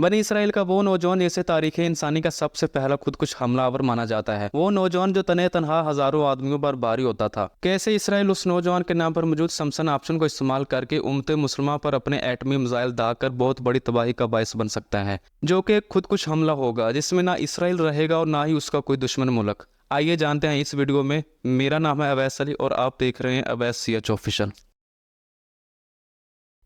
बनी इसराइल का वो नौजवान जिसे तारीख इंसानी का सबसे पहला खुदकुश हमलावर माना जाता है, वो नौजवान जो तने तनहा हजारों आदमियों पर भारी होता था। कैसे इसराइल उस नौजवान के नाम पर मौजूद समसन ऑप्शन को इस्तेमाल करके उम्मत मुसलमान पर अपने एटमी मिसाइल दागकर बहुत बड़ी तबाही का बायस बन सकता है, जो कि खुदकुश हमला होगा जिसमें ना इसराइल रहेगा और ना ही उसका कोई दुश्मन मुल्क। आइए जानते हैं इस वीडियो में। मेरा नाम है अवैस अली और आप देख रहे हैं अवैस CH ऑफिशियल।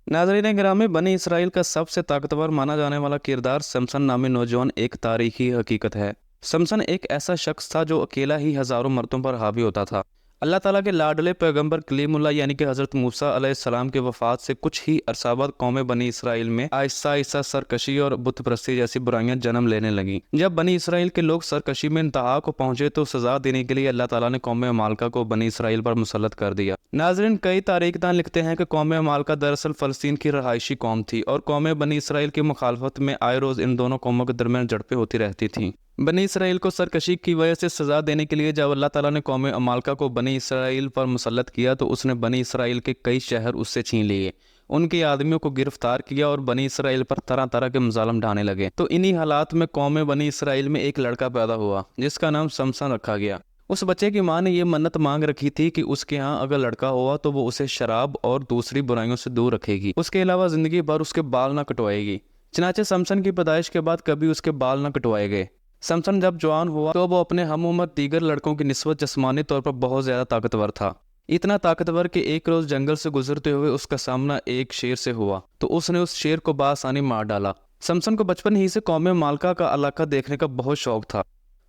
नाज़रीन गिरामी, बनी इसराइल का सबसे ताकतवर माना जाने वाला किरदार समसन नामी नौजवान एक तारीखी हकीकत है। समसन एक ऐसा शख्स था जो अकेला ही हज़ारों मर्दों पर हावी होता था। अल्लाह ताला के लाडले पैगंबर कलीमुल्लाह यानी कि हज़रत मूसा अलैहिस्सलाम के वफ़ात से कुछ ही अरसा बाद कौम बनी इसराइल में आहिस्ता आहिस्ता सरकशी और बुत परस्ती जैसी बुराइयां जन्म लेने लगीं। जब बनी इसराइल के लोग सरकशी में इंतहा को पहुंचे तो सजा देने के लिए अल्लाह ताला ने कौम मालका को बनी इसराइल पर मुसल्लत कर दिया। नाज़रीन, कई तारीखदान लिखते हैं कि कौम मालका दरअसल फ़लस्तीन की रहायशी कौम थी और कौम बनी इसराइल की मुखालफत में आए रोज़ इन दोनों कौमों के दरमियान झड़पें होती रहती थीं। बनी इसराइल को सरकशी की वजह से सज़ा देने के लिए जब अल्लाह ताला ने कौम अमालका को बनी इसराइल पर मुसल्लत किया तो उसने बनी इसराइल के कई शहर उससे छीन लिए, उनके आदमियों को गिरफ्तार किया और बनी इसराइल पर तरह तरह के मजालम ढाने लगे। तो इन्हीं हालात में कौम बनी इसराइल में एक लड़का पैदा हुआ जिसका नाम समसन रखा गया। उस बच्चे की माँ ने यह मन्नत मांग रखी थी कि उसके यहाँ अगर लड़का हुआ तो वो उसे शराब और दूसरी बुराइयों से दूर रखेगी, उसके अलावा ज़िंदगी भर उसके बाल ना कटवाएगी। चनाचे समसन की पैदाइश के बाद कभी उसके बाल ना कटवाए गए। समसन जब जवान हुआ तो वो अपने हम उम्र दीगर लड़कों की निस्बत जिस्मानी तौर पर बहुत ज़्यादा ताकतवर था। इतना ताकतवर कि एक रोज़ जंगल से गुजरते हुए उसका सामना एक शेर से हुआ तो उसने उस शेर को बासानी मार डाला। समसन को बचपन ही से कौम मालका का इलाका देखने का बहुत शौक था।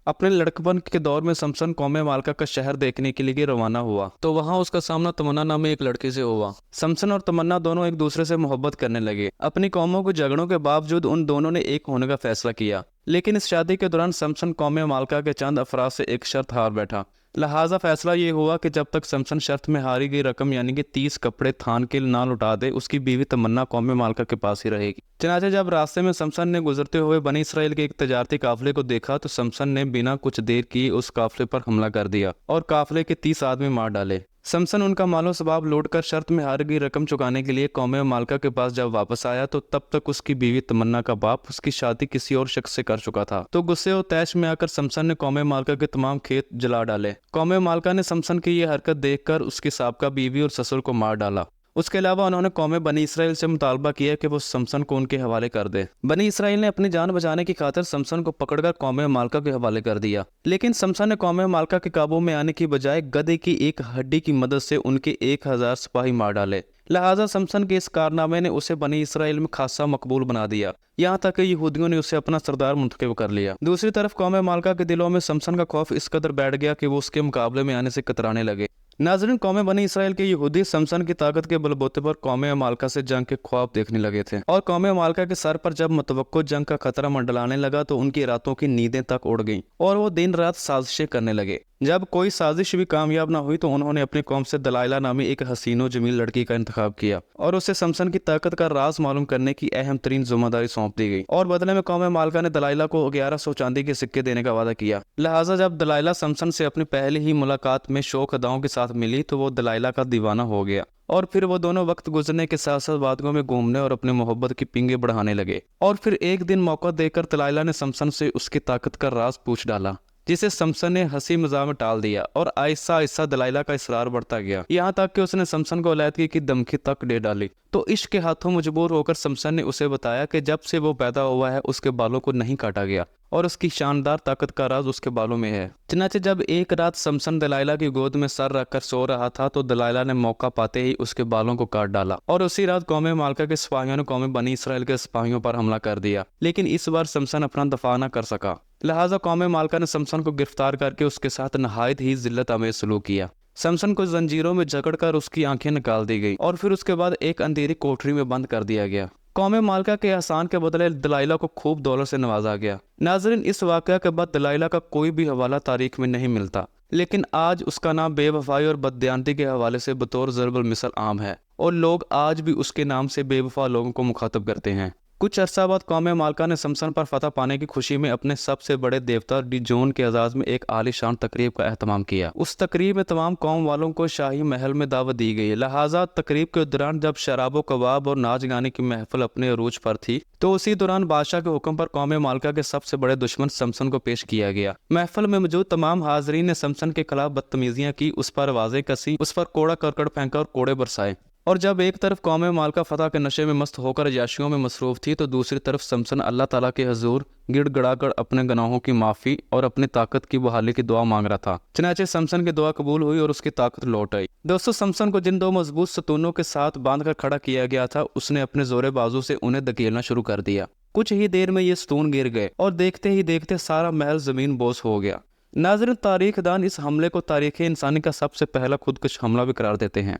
अपने लड़कपन के दौर में समसन कौम मालका का शहर देखने के लिए रवाना हुआ तो वहां उसका सामना तमन्ना नामी एक लड़की से हुआ। समसन और तमन्ना दोनों एक दूसरे से मोहब्बत करने लगे। अपनी कौमों के झगड़ों के बावजूद उन दोनों ने एक होने का फैसला किया, लेकिन इस शादी के दौरान समसन कौम मालका के चंद अफराद से एक शर्त हार बैठा। लिहाजा फैसला ये हुआ कि जब तक समसन शर्त में हारी गई रकम यानी कि 30 कपड़े थान के ना लौटा दे उसकी बीवी तमन्ना कौम मालका के पास ही रहेगी। चनाचे जब रास्ते में समसन ने गुजरते हुए बनी इसराइल के एक तजारती काफिले को देखा तो समसन ने बिना कुछ देर किए उस काफिले पर हमला कर दिया और काफिले के 30 आदमी मार डाले। समसन उनका मालो सबाब लौट कर शर्त में हार गई रकम चुकाने के लिए कौम मालका के पास जब वापस आया तो तब तक उसकी बीवी तमन्ना का बाप उसकी शादी किसी और शख्स से कर चुका था। तो गुस्से और तैश में आकर समसन ने कौम मालका के तमाम खेत जला डाले। कौम मालका ने समसन की यह हरकत देखकर उसकी साबका बीवी और ससुर को मार डाला। उसके अलावा उन्होंने कौम बनी इसराइल से मुतालबा किया कि वो समसन को उनके हवाले कर दे। बनी इसराइल ने अपनी जान बचाने की खातिर समसन को पकड़कर कौम मालका के हवाले कर दिया, लेकिन समसन ने कौम मालका के काबू में आने की बजाय गधे की एक हड्डी की मदद से उनके 1000 सिपाही मार डाले। लिहाजा समसन के इस कारनामे ने उसे बनी इसराइल में खासा मकबूल बना दिया, यहाँ तक कि यहूदियों ने उसे अपना सरदार मुंतखब कर लिया। दूसरी तरफ कौम मालका के दिलों में समसन का खौफ इस कदर बैठ गया कि वो उसके मुकाबले में आने से कतराने लगे। नाज़रीन, कौम बनी इसराइल के यहूदी समसन की ताकत के बलबूते पर कौम मालका से जंग के ख्वाब देखने लगे थे और कौम मालका के सर पर जब मुतवक्को जंग का खतरा मंडलाने लगा तो उनकी रातों की नींदें तक उड़ गईं और वो दिन रात साजिशें करने लगे। जब कोई साजिश भी कामयाब ना हुई तो उन्होंने अपनी कौम से दलाइला नामी एक हसीनो जमील लड़की का इंतखाब किया और उसे समसन की ताकत का राज मालूम करने की अहम तरीन जिम्मेदारी सौंप दी गई और बदले में कौम मालका ने दलाइला को 1100 चांदी के सिक्के देने का वादा किया। लिहाजा जब दलाइला समसन से अपनी पहली ही मुलाकात में शौक अदाओं के साथ मिली तो वो दलाइला का दीवाना हो गया और फिर वो दोनों वक्त गुजरने के साथ साथ वादियों में घूमने और अपने मोहब्बत की पिंगे बढ़ाने लगे। और फिर एक दिन मौका देकर दलाइला ने समसन से उसकी ताकत का राज पूछ डाला, जिसे समसन ने हंसी मजाक में टाल दिया और आहिस्ता आहिस्ता दलाइला का इसरार बढ़ता गया, यहाँ तक कि उसने समसन को अलैदगी की धमकी तक दे डाली। तो इश्क के हाथों मजबूर होकर समसन ने उसे बताया कि जब से वो पैदा हुआ है उसके बालों को नहीं काटा गया और उसकी शानदार ताकत का राज उसके बालों में है। चनाचे जब एक रात समसन दलाइला की गोद में सर रखकर सो रहा था तो दलाइला ने मौका पाते ही उसके बालों को काट डाला और उसी रात कौम मालका के सिपाहियों ने कौम बनी इसराइल के सिपाहियों पर हमला कर दिया, लेकिन इस बार समसन अपना दफा न कर सका। लिहाजा कौम मालका ने समसन को गिरफ्तार करके उसके साथ नहायत ही जिल्लत अमेज सलूक किया। समसन को जंजीरों में जकड़कर उसकी आंखें निकाल दी गई और फिर उसके बाद एक अंधेरी कोठरी में बंद कर दिया गया। कौम मालका के एहसान के बदले दलाइला को खूब दौलत से नवाजा गया। नाजरीन, इस वाक़या के बाद दलाइला का कोई भी हवाला तारीख में नहीं मिलता, लेकिन आज उसका नाम बेवफाई और बददियानती के हवाले से बतौर ज़रबुल मिसल आम है और लोग आज भी उसके नाम से बेवफा लोगों को मुखातब करते हैं। कुछ अरसा बाद कौम मालका ने समसन पर फतह पाने की खुशी में अपने सबसे बड़े देवता डिजोन के एजाज़ में एक आलीशान तकरीब का एहतमाम किया। उस तकरीब में तमाम कौम वालों को शाही महल में दावत दी गई। लिहाजा तकरीब के दौरान जब शराब कबाब और नाच गाने की महफिल अपने अरूज पर थी, तो उसी दौरान बादशाह के हुक्म पर कौम मालका के सबसे बड़े दुश्मन समसन को पेश किया गया। महफिल में मौजूद तमाम हाजरीन ने समसन के खिलाफ बदतमीजियां की, उस पर आवाजें कसी, उस पर कोड़ा करकट फेंका और कोड़े बरसाए। और जब एक तरफ कौम मालका फतह के नशे में मस्त होकर याशियों में मसरूफ थी, तो दूसरी तरफ समसन अल्लाह ताला के हजूर गिड़गड़ाकर अपने गुनाहों की माफ़ी और अपनी ताकत की बहाली की दुआ मांग रहा था। चनाचे समसन की दुआ कबूल हुई और उसकी ताकत लौट आई। दोस्तों, समसन को जिन दो मजबूत सतूनों के साथ बांधकर खड़ा किया गया था, उसने अपने जोरे बाजू से उन्हें धकेलना शुरू कर दिया। कुछ ही देर में ये सतून गिर गए और देखते ही देखते सारा महल जमीन बोस हो गया। नाज़रीन, तारीख दान इस हमले को तारीख़ इंसानी का सबसे पहला खुदकुश हमला भी करार देते हैं।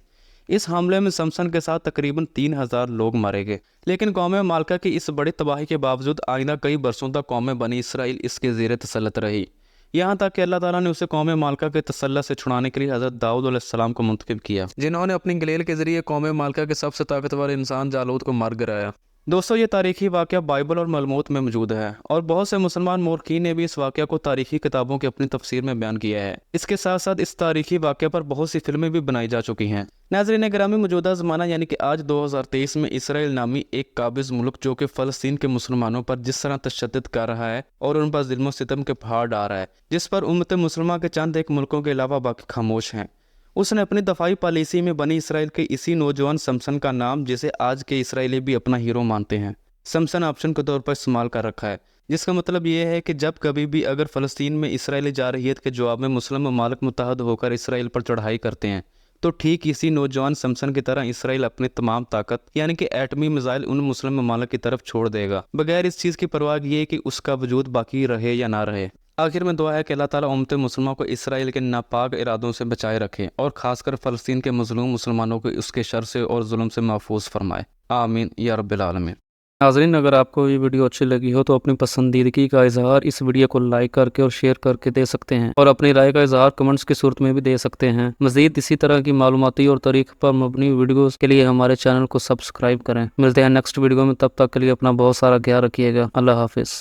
इस हमले में समसन के साथ तकरीबन 3000 लोग मारे गए। लेकिन कौम मालका की इस बड़ी तबाही के बावजूद आइंदा कई बरसों तक कौम बनी इसराइल इसके ज़ेर तसल्लुत रही, यहाँ तक कि अल्लाह ताला ने उसे कौम मालका के तसल्लुत से छुड़ाने के लिए हज़रत दाऊद अलैहिस्सलाम को मुंतखब किया, जिन्होंने अपनी गलेल के ज़रिए कौम मालका के सबसे ताकतवर इंसान जालूत को मार गिराया। दोस्तों, ये तारीखी वाक़या बाइबल और मलमूत में मौजूद है और बहुत से मुसलमान मोरखीन ने भी इस वाक़या को तारीखी किताबों की अपनी तफसीर में बयान किया है। इसके साथ साथ इस तारीखी वाक़या पर बहुत सी फिल्में भी बनाई जा चुकी हैं। नाज़रीन गिरामी, मौजूदा ज़माना यानी कि आज 2023 में इसराइल नामी एक काबिज़ मुल्क जो कि फ़लस्तीन के मुसलमानों पर जिस तरह तशद्दुद कर रहा है और उन पर ज़ुल्म सितम के पहाड़ डाल रहा है, जिस पर उम्मत मुसलमान के चंद एक मुल्कों के अलावा बाकी खामोश हैं, उसने अपनी दफाई पॉलिसी में बनी इसराइल के इसी नौजवान समसन का नाम, जिसे आज के इसराइली भी अपना हीरो मानते हैं, समसन ऑप्शन के तौर पर इस्तेमाल कर रखा है। जिसका मतलब ये है कि जब कभी भी अगर फ़लस्तीन में इसराइली जारहियत के जवाब में मुस्लिम ममालिक मुत्तहद होकर इसराइल पर चढ़ाई करते हैं, तो ठीक इसी नौजवान समसन की तरह इसराइल अपनी तमाम ताकत यानी कि एटमी मिसाइल उन मुस्लिम ममालिक की तरफ छोड़ देगा, बगैर इस चीज़ की परवाह किए कि उसका वजूद बाकी रहे या ना रहे। आखिर में दुआ है कि अल्लाह ताला उम्मत मुसलमान को इसराइल के नापाक इरादों से बचाए रखे और ख़ासकर फ़लस्तीन के मज़लूम मुसलमानों को उसके शर से और जुल्म से महफूज फरमाए। आमीन या रब्बिल आलमीन। नाज़रीन, अगर आपको ये वीडियो अच्छी लगी हो तो अपनी पसंदीदगी का इजहार इस वीडियो को लाइक करके और शेयर करके दे सकते हैं और अपनी राय का इजहार कमेंट्स की सूरत में भी दे सकते हैं। मज़ीद इसी तरह की मालूमाती और तारीख पर मबनी वीडियोज़ के लिए हमारे चैनल को सब्सक्राइब करें। मिलते हैं नेक्स्ट वीडियो में, तब तक के लिए अपना बहुत सारा ख्याल रखिएगा। अल्लाह हाफिज़।